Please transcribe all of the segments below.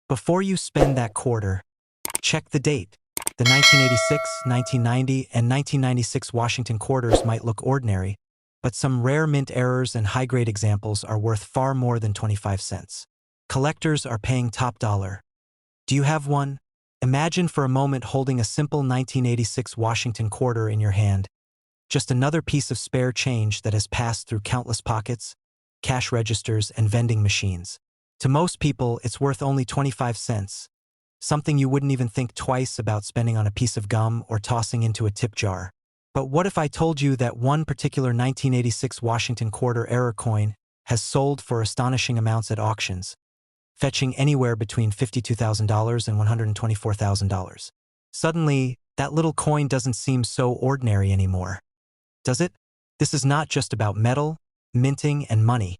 Before you spend that quarter, check the date. The 1986, 1990, and 1996 Washington quarters might look ordinary, but some rare mint errors and high-grade examples are worth far more than 25 cents. Collectors are paying top dollar. Do you have one? Imagine for a moment holding a simple 1986 Washington quarter in your hand. Just another piece of spare change that has passed through countless pockets, cash registers, and vending machines. To most people, it's worth only 25 cents. Something you wouldn't even think twice about spending on a piece of gum or tossing into a tip jar. But what if I told you that one particular 1986 Washington quarter error coin has sold for astonishing amounts at auctions, fetching anywhere between $52,000 and $124,000? Suddenly, that little coin doesn't seem so ordinary anymore, does it? This is not just about metal, minting, and money.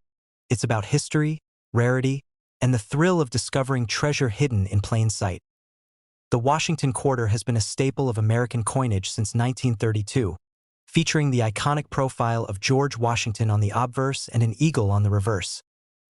It's about history, rarity, and the thrill of discovering treasure hidden in plain sight. The Washington quarter has been a staple of American coinage since 1932, featuring the iconic profile of George Washington on the obverse and an eagle on the reverse,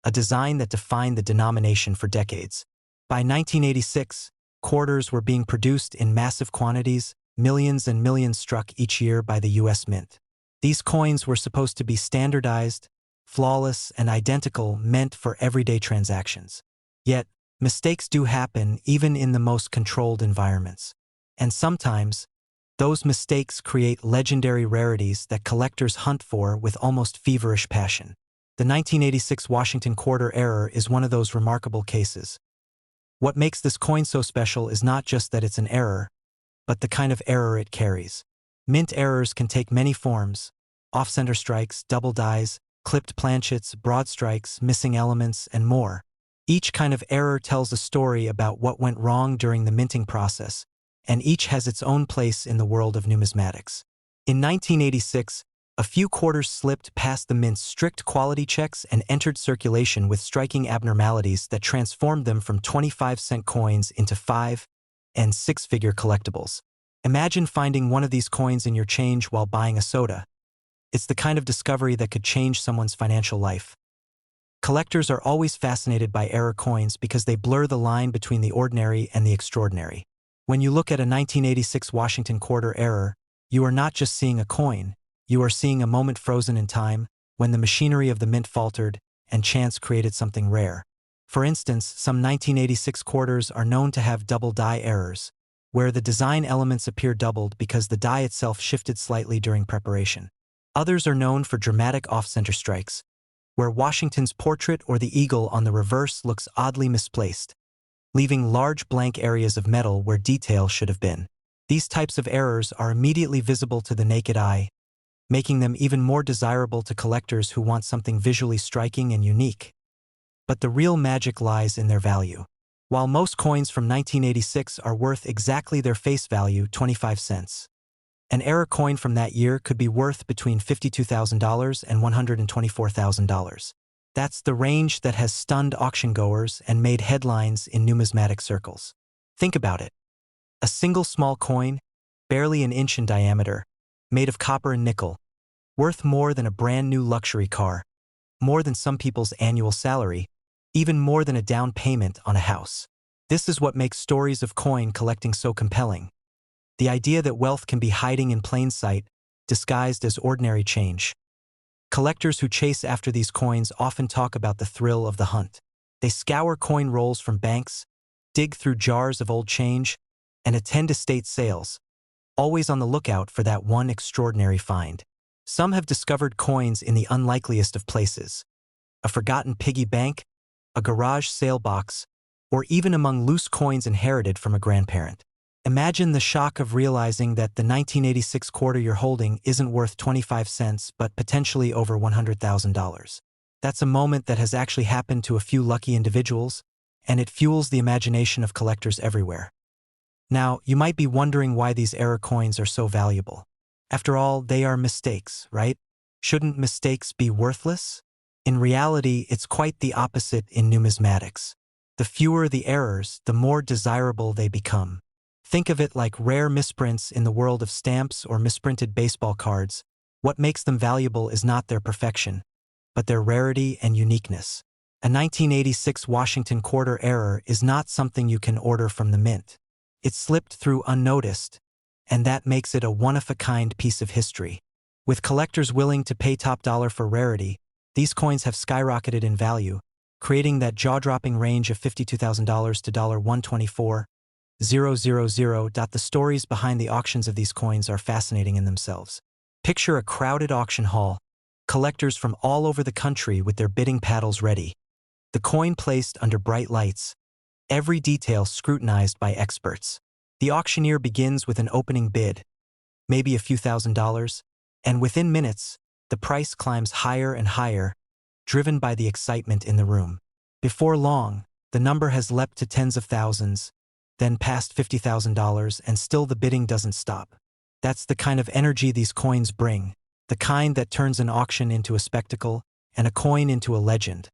a design that defined the denomination for decades. By 1986, quarters were being produced in massive quantities, millions and millions struck each year by the U.S. Mint. These coins were supposed to be standardized, flawless, and identical, meant for everyday transactions. Yet, mistakes do happen even in the most controlled environments. And sometimes, those mistakes create legendary rarities that collectors hunt for with almost feverish passion. The 1986 Washington quarter error is one of those remarkable cases. What makes this coin so special is not just that it's an error, but the kind of error it carries. Mint errors can take many forms: off-center strikes, double dies, clipped planchets, broad strikes, missing elements, and more. Each kind of error tells a story about what went wrong during the minting process, and each has its own place in the world of numismatics. In 1986, a few quarters slipped past the mint's strict quality checks and entered circulation with striking abnormalities that transformed them from 25-cent coins into 5- and 6-figure collectibles. Imagine finding one of these coins in your change while buying a soda. It's the kind of discovery that could change someone's financial life. Collectors are always fascinated by error coins because they blur the line between the ordinary and the extraordinary. When you look at a 1986 Washington quarter error, you are not just seeing a coin, you are seeing a moment frozen in time, when the machinery of the mint faltered and chance created something rare. For instance, some 1986 quarters are known to have double die errors, where the design elements appear doubled because the die itself shifted slightly during preparation. Others are known for dramatic off-center strikes, where Washington's portrait or the eagle on the reverse looks oddly misplaced, leaving large blank areas of metal where detail should have been. These types of errors are immediately visible to the naked eye, making them even more desirable to collectors who want something visually striking and unique. But the real magic lies in their value. While most coins from 1986 are worth exactly their face value, 25 cents, an error coin from that year could be worth between $52,000 and $124,000. That's the range that has stunned auction-goers and made headlines in numismatic circles. Think about it. A single small coin, barely an inch in diameter, made of copper and nickel, worth more than a brand-new luxury car, more than some people's annual salary, even more than a down payment on a house. This is what makes stories of coin collecting so compelling. The idea that wealth can be hiding in plain sight, disguised as ordinary change. Collectors who chase after these coins often talk about the thrill of the hunt. They scour coin rolls from banks, dig through jars of old change, and attend estate sales, always on the lookout for that one extraordinary find. Some have discovered coins in the unlikeliest of places: a forgotten piggy bank, a garage sale box, or even among loose coins inherited from a grandparent. Imagine the shock of realizing that the 1986 quarter you're holding isn't worth 25 cents but potentially over $100,000. That's a moment that has actually happened to a few lucky individuals, and it fuels the imagination of collectors everywhere. Now, you might be wondering why these error coins are so valuable. After all, they are mistakes, right? Shouldn't mistakes be worthless? In reality, it's quite the opposite in numismatics. The fewer the errors, the more desirable they become. Think of it like rare misprints in the world of stamps or misprinted baseball cards. What makes them valuable is not their perfection, but their rarity and uniqueness. A 1986 Washington quarter error is not something you can order from the mint. It slipped through unnoticed, and that makes it a one-of-a-kind piece of history. With collectors willing to pay top dollar for rarity, these coins have skyrocketed in value, creating that jaw-dropping range of $52,000 to $124,000. The stories behind the auctions of these coins are fascinating in themselves. Picture a crowded auction hall, collectors from all over the country with their bidding paddles ready. The coin placed under bright lights, every detail scrutinized by experts. The auctioneer begins with an opening bid, maybe a few $1,000s, and within minutes, the price climbs higher and higher, driven by the excitement in the room. Before long, the number has leapt to tens of thousands, then past $50,000, and still the bidding doesn't stop. That's the kind of energy these coins bring, the kind that turns an auction into a spectacle and a coin into a legend.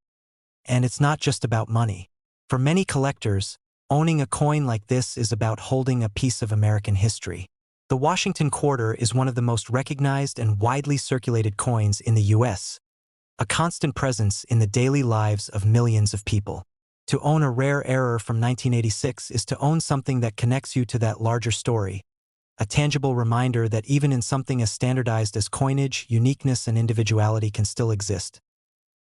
And it's not just about money. For many collectors, owning a coin like this is about holding a piece of American history. The Washington quarter is one of the most recognized and widely circulated coins in the U.S., a constant presence in the daily lives of millions of people. To own a rare error from 1986 is to own something that connects you to that larger story, a tangible reminder that even in something as standardized as coinage, uniqueness and individuality can still exist.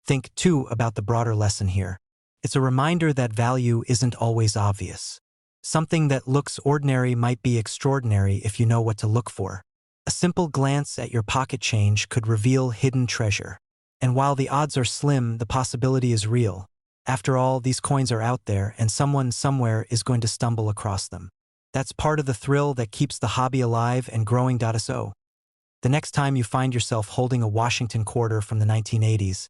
Think, too, about the broader lesson here. It's a reminder that value isn't always obvious. Something that looks ordinary might be extraordinary if you know what to look for. A simple glance at your pocket change could reveal hidden treasure. And while the odds are slim, the possibility is real. After all, these coins are out there, and someone somewhere is going to stumble across them. That's part of the thrill that keeps the hobby alive and growing. So, the next time you find yourself holding a Washington quarter from the 1980s,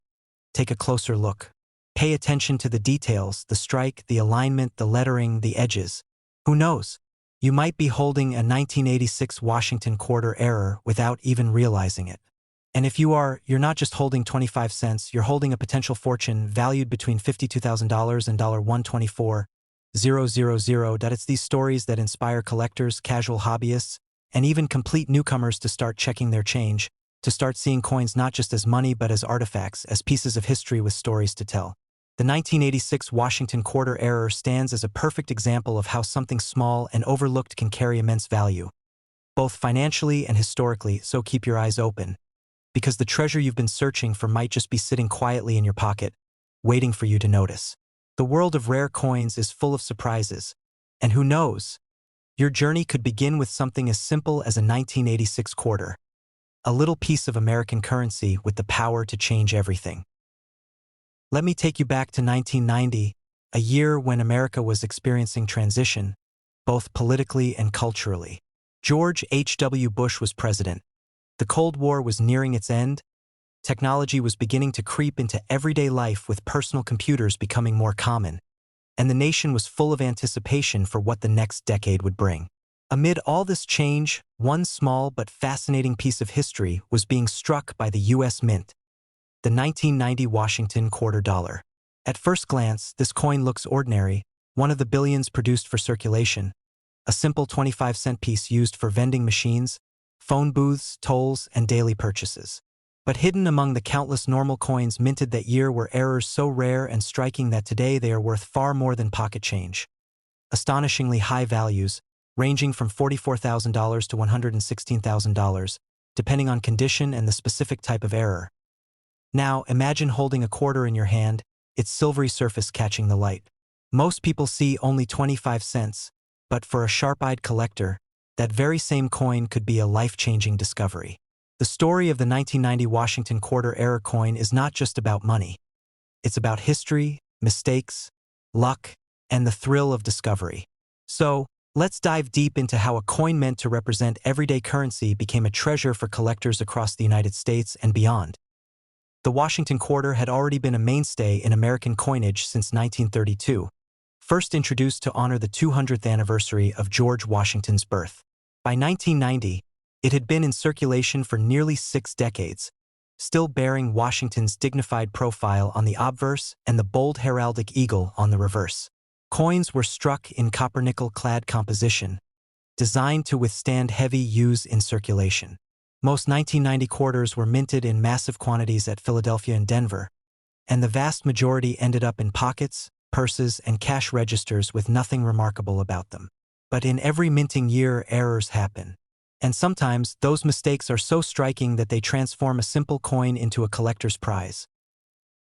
take a closer look. Pay attention to the details, the strike, the alignment, the lettering, the edges. Who knows? You might be holding a 1986 Washington quarter error without even realizing it. And if you are, you're not just holding 25 cents, you're holding a potential fortune valued between $52,000 and $124,000. It's these stories that inspire collectors, casual hobbyists, and even complete newcomers to start checking their change, to start seeing coins not just as money but as artifacts, as pieces of history with stories to tell. The 1986 Washington quarter error stands as a perfect example of how something small and overlooked can carry immense value, both financially and historically, so keep your eyes open, because the treasure you've been searching for might just be sitting quietly in your pocket, waiting for you to notice. The world of rare coins is full of surprises, and who knows, your journey could begin with something as simple as a 1986 quarter. A little piece of American currency with the power to change everything. Let me take you back to 1990, a year when America was experiencing transition, both politically and culturally. George H.W. Bush was president. The Cold War was nearing its end. Technology was beginning to creep into everyday life, with personal computers becoming more common. And the nation was full of anticipation for what the next decade would bring. Amid all this change, one small but fascinating piece of history was being struck by the U.S. Mint, the 1990 Washington quarter dollar. At first glance, this coin looks ordinary, one of the billions produced for circulation, a simple 25-cent piece used for vending machines, phone booths, tolls, and daily purchases. But hidden among the countless normal coins minted that year were errors so rare and striking that today they are worth far more than pocket change. Astonishingly high values, ranging from $44,000 to $116,000, depending on condition and the specific type of error. Now, imagine holding a quarter in your hand, its silvery surface catching the light. Most people see only 25 cents, but for a sharp-eyed collector, that very same coin could be a life-changing discovery. The story of the 1990 Washington quarter error coin is not just about money. It's about history, mistakes, luck, and the thrill of discovery. So, let's dive deep into how a coin meant to represent everyday currency became a treasure for collectors across the United States and beyond. The Washington quarter had already been a mainstay in American coinage since 1932, first introduced to honor the 200th anniversary of George Washington's birth. By 1990, it had been in circulation for nearly 6 decades, still bearing Washington's dignified profile on the obverse and the bold heraldic eagle on the reverse. Coins were struck in copper-nickel-clad composition, designed to withstand heavy use in circulation. Most 1990 quarters were minted in massive quantities at Philadelphia and Denver, and the vast majority ended up in pockets, purses, and cash registers with nothing remarkable about them. But in every minting year, errors happen. And sometimes, those mistakes are so striking that they transform a simple coin into a collector's prize.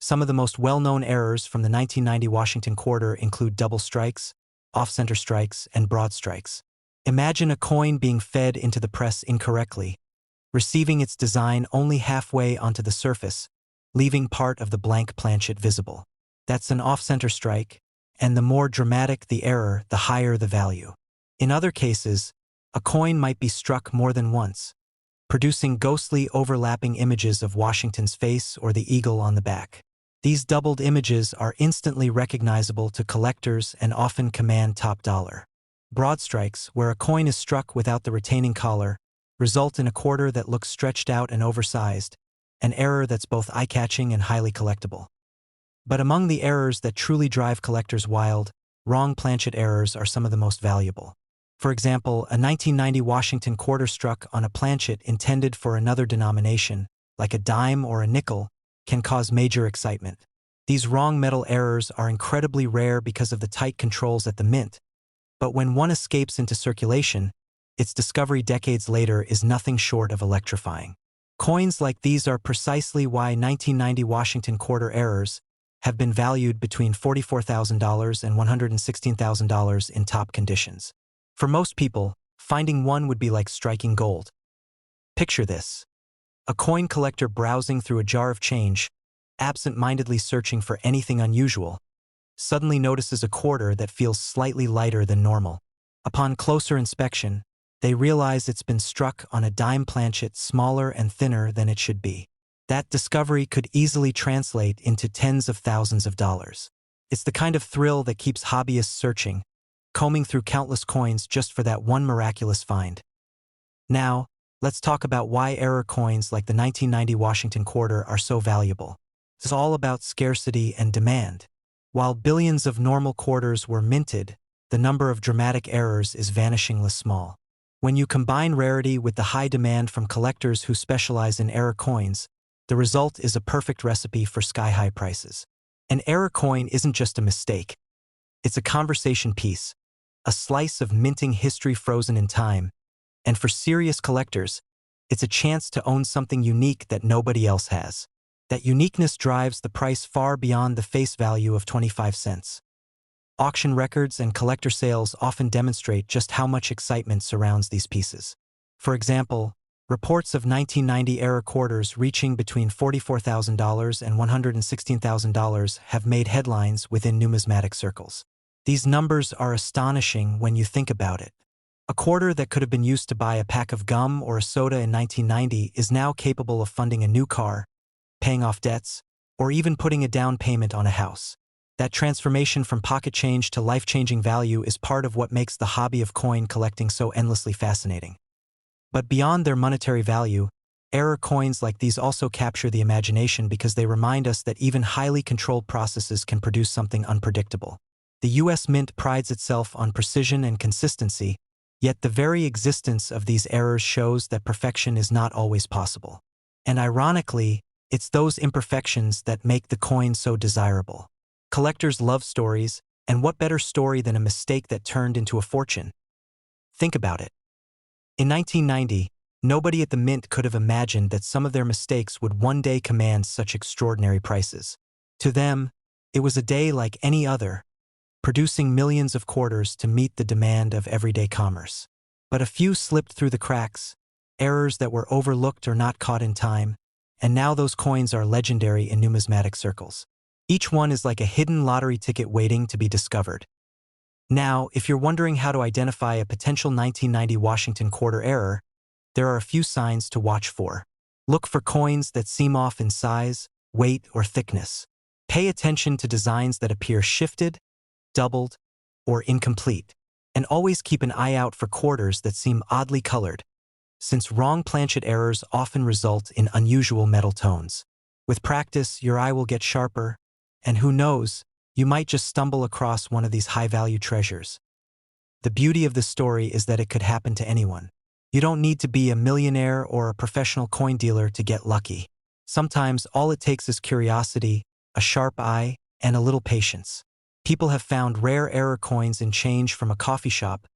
Some of the most well-known errors from the 1990 Washington quarter include double strikes, off-center strikes, and broad strikes. Imagine a coin being fed into the press incorrectly, receiving its design only halfway onto the surface, leaving part of the blank planchet visible. That's an off-center strike, and the more dramatic the error, the higher the value. In other cases, a coin might be struck more than once, producing ghostly overlapping images of Washington's face or the eagle on the back. These doubled images are instantly recognizable to collectors and often command top dollar. Broad strikes, where a coin is struck without the retaining collar, result in a quarter that looks stretched out and oversized, an error that's both eye-catching and highly collectible. But among the errors that truly drive collectors wild, wrong planchet errors are some of the most valuable. For example, a 1990 Washington quarter struck on a planchet intended for another denomination, like a dime or a nickel, can cause major excitement. These wrong metal errors are incredibly rare because of the tight controls at the mint, but when one escapes into circulation, its discovery decades later is nothing short of electrifying. Coins like these are precisely why 1990 Washington quarter errors have been valued between $44,000 and $116,000 in top conditions. For most people, finding one would be like striking gold. Picture this: a coin collector browsing through a jar of change, absent-mindedly searching for anything unusual, suddenly notices a quarter that feels slightly lighter than normal. Upon closer inspection, they realize it's been struck on a dime planchet smaller and thinner than it should be. That discovery could easily translate into tens of thousands of dollars. It's the kind of thrill that keeps hobbyists searching, combing through countless coins just for that one miraculous find. Now, let's talk about why error coins like the 1990 Washington quarter are so valuable. It's all about scarcity and demand. While billions of normal quarters were minted, the number of dramatic errors is vanishingly small. When you combine rarity with the high demand from collectors who specialize in error coins, the result is a perfect recipe for sky-high prices. An error coin isn't just a mistake. It's a conversation piece, a slice of minting history frozen in time, and for serious collectors, it's a chance to own something unique that nobody else has. That uniqueness drives the price far beyond the face value of 25 cents. Auction records and collector sales often demonstrate just how much excitement surrounds these pieces. For example, reports of 1990 error quarters reaching between $44,000 and $116,000 have made headlines within numismatic circles. These numbers are astonishing when you think about it. A quarter that could have been used to buy a pack of gum or a soda in 1990 is now capable of funding a new car, paying off debts, or even putting a down payment on a house. That transformation from pocket change to life-changing value is part of what makes the hobby of coin collecting so endlessly fascinating. But beyond their monetary value, error coins like these also capture the imagination because they remind us that even highly controlled processes can produce something unpredictable. The U.S. Mint prides itself on precision and consistency, yet the very existence of these errors shows that perfection is not always possible. And ironically, it's those imperfections that make the coin so desirable. Collectors love stories, and what better story than a mistake that turned into a fortune? Think about it. In 1990, nobody at the Mint could have imagined that some of their mistakes would one day command such extraordinary prices. To them, it was a day like any other, producing millions of quarters to meet the demand of everyday commerce. But a few slipped through the cracks, errors that were overlooked or not caught in time, and now those coins are legendary in numismatic circles. Each one is like a hidden lottery ticket waiting to be discovered. Now, if you're wondering how to identify a potential 1990 Washington quarter error, there are a few signs to watch for. Look for coins that seem off in size, weight, or thickness. Pay attention to designs that appear shifted, doubled, or incomplete. And always keep an eye out for quarters that seem oddly colored, since wrong planchet errors often result in unusual metal tones. With practice, your eye will get sharper, and who knows, you might just stumble across one of these high-value treasures. The beauty of this story is that it could happen to anyone. You don't need to be a millionaire or a professional coin dealer to get lucky. Sometimes all it takes is curiosity, a sharp eye, and a little patience. People have found rare error coins in change from a coffee shop,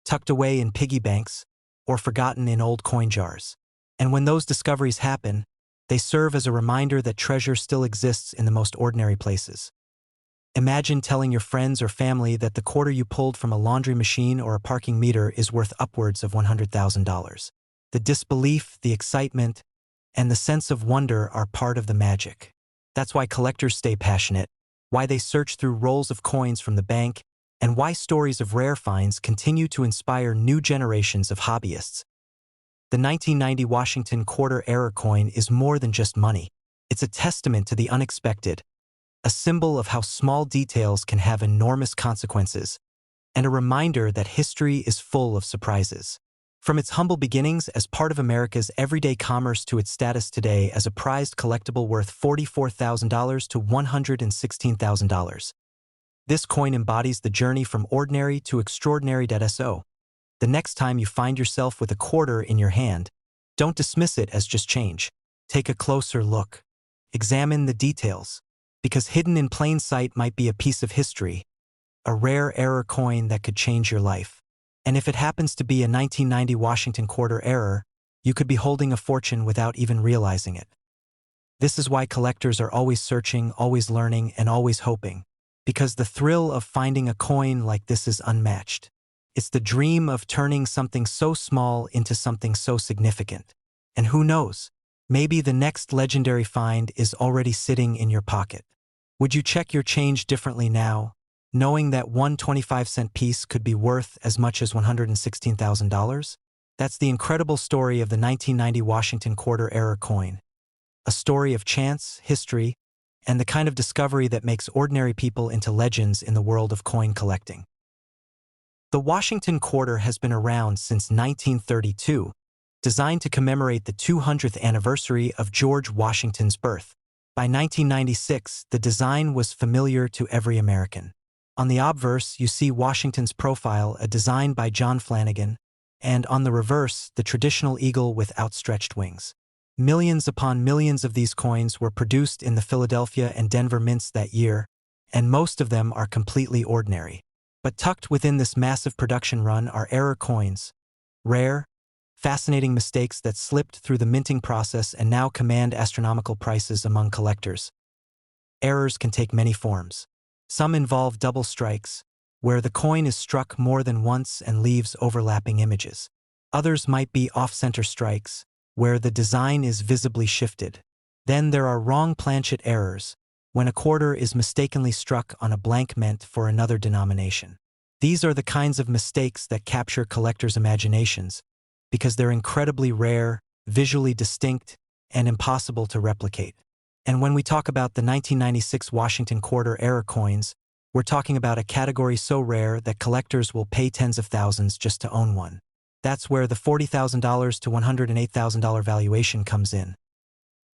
tucked away in piggy banks, or forgotten in old coin jars. And when those discoveries happen, they serve as a reminder that treasure still exists in the most ordinary places. Imagine telling your friends or family that the quarter you pulled from a laundry machine or a parking meter is worth upwards of $100,000. The disbelief, the excitement, and the sense of wonder are part of the magic. That's why collectors stay passionate, why they search through rolls of coins from the bank, and why stories of rare finds continue to inspire new generations of hobbyists. The 1990 Washington quarter error coin is more than just money. It's a testament to the unexpected, a symbol of how small details can have enormous consequences, and a reminder that history is full of surprises. From its humble beginnings as part of America's everyday commerce to its status today as a prized collectible worth $44,000 to $116,000. This coin embodies the journey from ordinary to extraordinary. So, the next time you find yourself with a quarter in your hand, don't dismiss it as just change. Take a closer look. Examine the details, because hidden in plain sight might be a piece of history, a rare error coin that could change your life. And if it happens to be a 1990 Washington quarter error, you could be holding a fortune without even realizing it. This is why collectors are always searching, always learning, and always hoping, because the thrill of finding a coin like this is unmatched. It's the dream of turning something so small into something so significant. And who knows, maybe the next legendary find is already sitting in your pocket. Would you check your change differently now, knowing that one 25-cent piece could be worth as much as $116,000? That's the incredible story of the 1990 Washington quarter error coin. A story of chance, history, and the kind of discovery that makes ordinary people into legends in the world of coin collecting. The Washington quarter has been around since 1932, designed to commemorate the 200th anniversary of George Washington's birth. By 1996, the design was familiar to every American. On the obverse, you see Washington's profile, a design by John Flanagan, and on the reverse, the traditional eagle with outstretched wings. Millions upon millions of these coins were produced in the Philadelphia and Denver mints that year, and most of them are completely ordinary. But tucked within this massive production run are error coins, rare, fascinating mistakes that slipped through the minting process and now command astronomical prices among collectors. Errors can take many forms. Some involve double strikes, where the coin is struck more than once and leaves overlapping images. Others might be off-center strikes, where the design is visibly shifted. Then there are wrong planchet errors, when a quarter is mistakenly struck on a blank meant for another denomination. These are the kinds of mistakes that capture collectors' imaginations, because they're incredibly rare, visually distinct, and impossible to replicate. And when we talk about the 1996 Washington quarter error coins, we're talking about a category so rare that collectors will pay tens of thousands just to own one. That's where the $40,000 to $108,000 valuation comes in.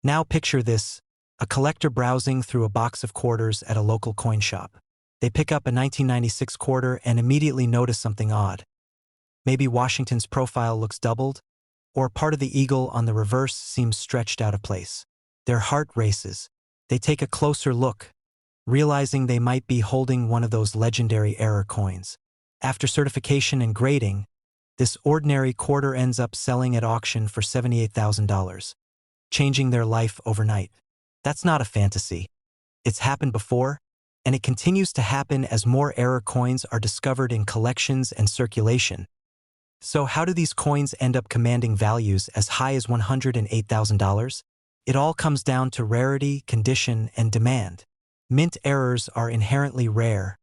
Now picture this: a collector browsing through a box of quarters at a local coin shop. They pick up a 1996 quarter and immediately notice something odd. Maybe Washington's profile looks doubled, or part of the eagle on the reverse seems stretched out of place. Their heart races. They take a closer look, realizing they might be holding one of those legendary error coins. After certification and grading, this ordinary quarter ends up selling at auction for $78,000, changing their life overnight. That's not a fantasy. It's happened before, and it continues to happen as more error coins are discovered in collections and circulation. So how do these coins end up commanding values as high as $108,000? It all comes down to rarity, condition, and demand. Mint errors are inherently rare.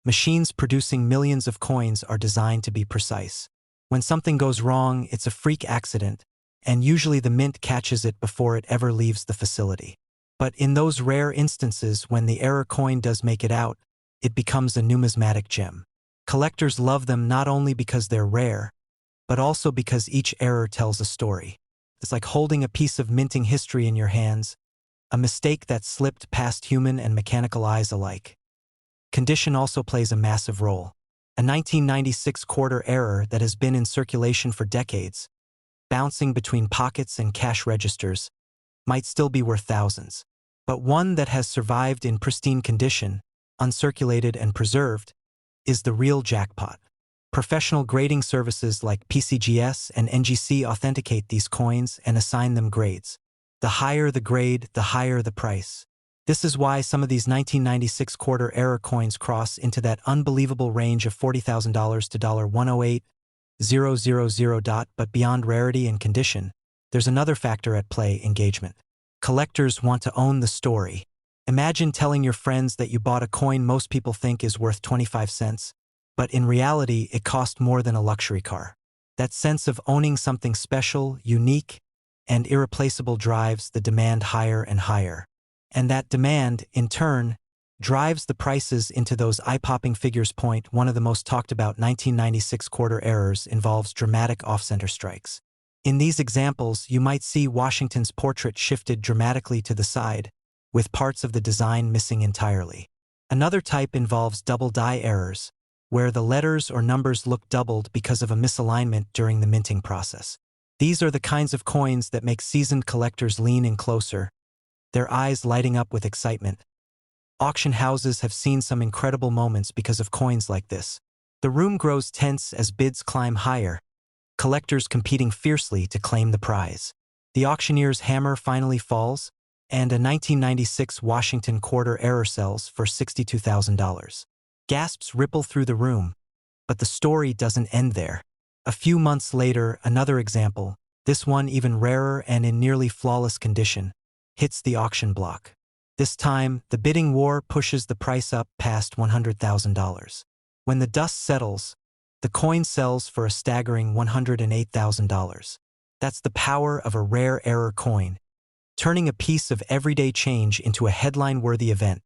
Machines producing millions of coins are designed to be precise. When something goes wrong, it's a freak accident, and usually the mint catches it before it ever leaves the facility. But in those rare instances when the error coin does make it out, it becomes a numismatic gem. Collectors love them not only because they're rare, but also because each error tells a story. It's like holding a piece of minting history in your hands, a mistake that slipped past human and mechanical eyes alike. Condition also plays a massive role. A 1996 quarter error that has been in circulation for decades, bouncing between pockets and cash registers, might still be worth thousands. But one that has survived in pristine condition, uncirculated and preserved, is the real jackpot. Professional grading services like PCGS and NGC authenticate these coins and assign them grades. The higher the grade, the higher the price. This is why some of these 1996 quarter-era coins cross into that unbelievable range of $40,000 to $108,000. But beyond rarity and condition, there's another factor at play: engagement. Collectors want to own the story. Imagine telling your friends that you bought a coin most people think is worth 25 cents, but in reality it cost more than a luxury car. That sense of owning something special, unique, and irreplaceable drives the demand higher and higher. And that demand, in turn, drives the prices into those eye-popping figures. One of the most talked about 1996 quarter errors involves dramatic off-center strikes. In these examples, you might see Washington's portrait shifted dramatically to the side, with parts of the design missing entirely. Another type involves double die errors, where the letters or numbers look doubled because of a misalignment during the minting process. These are the kinds of coins that make seasoned collectors lean in closer, their eyes lighting up with excitement. Auction houses have seen some incredible moments because of coins like this. The room grows tense as bids climb higher, collectors competing fiercely to claim the prize. The auctioneer's hammer finally falls, and a 1996 Washington quarter error sells for $62,000. Gasps ripple through the room, but the story doesn't end there. A few months later, another example, this one even rarer and in nearly flawless condition, hits the auction block. This time, the bidding war pushes the price up past $100,000. When the dust settles, the coin sells for a staggering $108,000. That's the power of a rare error coin, turning a piece of everyday change into a headline-worthy event.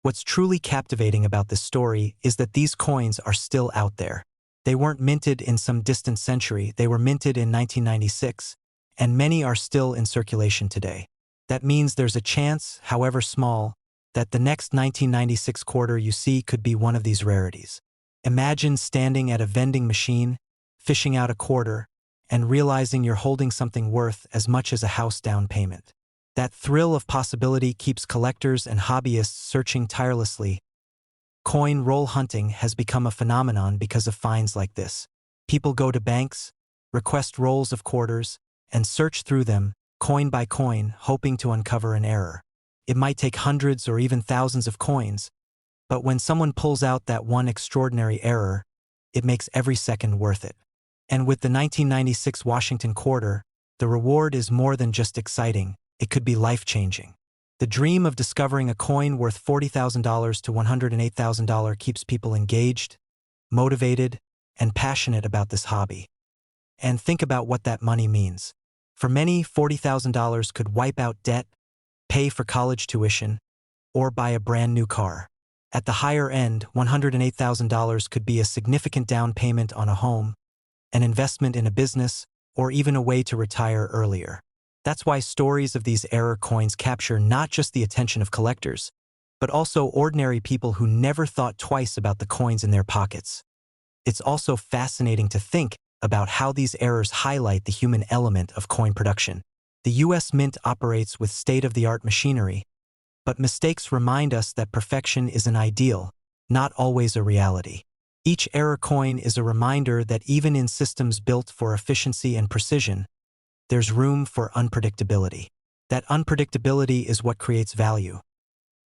What's truly captivating about this story is that these coins are still out there. They weren't minted in some distant century, they were minted in 1996, and many are still in circulation today. That means there's a chance, however small, that the next 1996 quarter you see could be one of these rarities. Imagine standing at a vending machine, fishing out a quarter, and realizing you're holding something worth as much as a house down payment. That thrill of possibility keeps collectors and hobbyists searching tirelessly. Coin roll hunting has become a phenomenon because of finds like this. People go to banks, request rolls of quarters, and search through them, coin by coin, hoping to uncover an error. It might take hundreds or even thousands of coins, but when someone pulls out that one extraordinary error, it makes every second worth it. And with the 1996 Washington quarter, the reward is more than just exciting, it could be life-changing. The dream of discovering a coin worth $40,000 to $108,000 keeps people engaged, motivated, and passionate about this hobby. And think about what that money means. For many, $40,000 could wipe out debt, pay for college tuition, or buy a brand new car. At the higher end, $108,000 could be a significant down payment on a home, an investment in a business, or even a way to retire earlier. That's why stories of these error coins capture not just the attention of collectors, but also ordinary people who never thought twice about the coins in their pockets. It's also fascinating to think about how these errors highlight the human element of coin production. The U.S. Mint operates with state-of-the-art machinery, but mistakes remind us that perfection is an ideal, not always a reality. Each error coin is a reminder that even in systems built for efficiency and precision, there's room for unpredictability. That unpredictability is what creates value.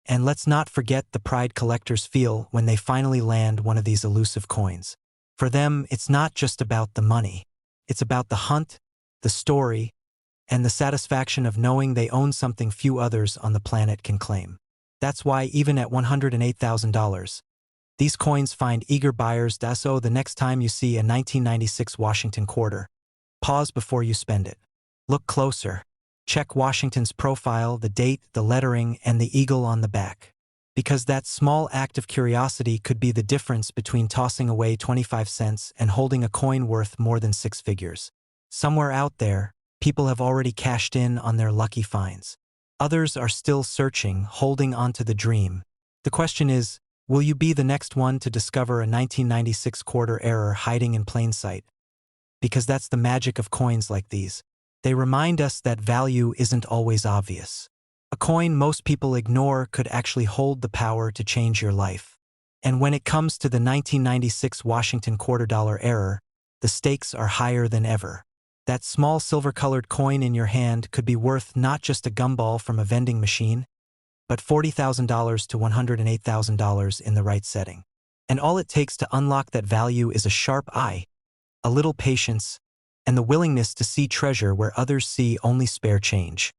And let's not forget the pride collectors feel when they finally land one of these elusive coins. For them, it's not just about the money. It's about the hunt, the story, and the satisfaction of knowing they own something few others on the planet can claim. That's why even at $108,000, these coins find eager buyers. So the next time you see a 1996 Washington quarter, pause before you spend it. Look closer. Check Washington's profile, the date, the lettering, and the eagle on the back. Because that small act of curiosity could be the difference between tossing away 25 cents and holding a coin worth more than six figures. Somewhere out there, people have already cashed in on their lucky finds. Others are still searching, holding onto the dream. The question is, will you be the next one to discover a 1996 quarter error hiding in plain sight? Because that's the magic of coins like these. They remind us that value isn't always obvious. A coin most people ignore could actually hold the power to change your life. And when it comes to the 1996 Washington $quarter error, the stakes are higher than ever. That small silver-colored coin in your hand could be worth not just a gumball from a vending machine, but $40,000 to $108,000 in the right setting. And all it takes to unlock that value is a sharp eye, a little patience, and the willingness to see treasure where others see only spare change.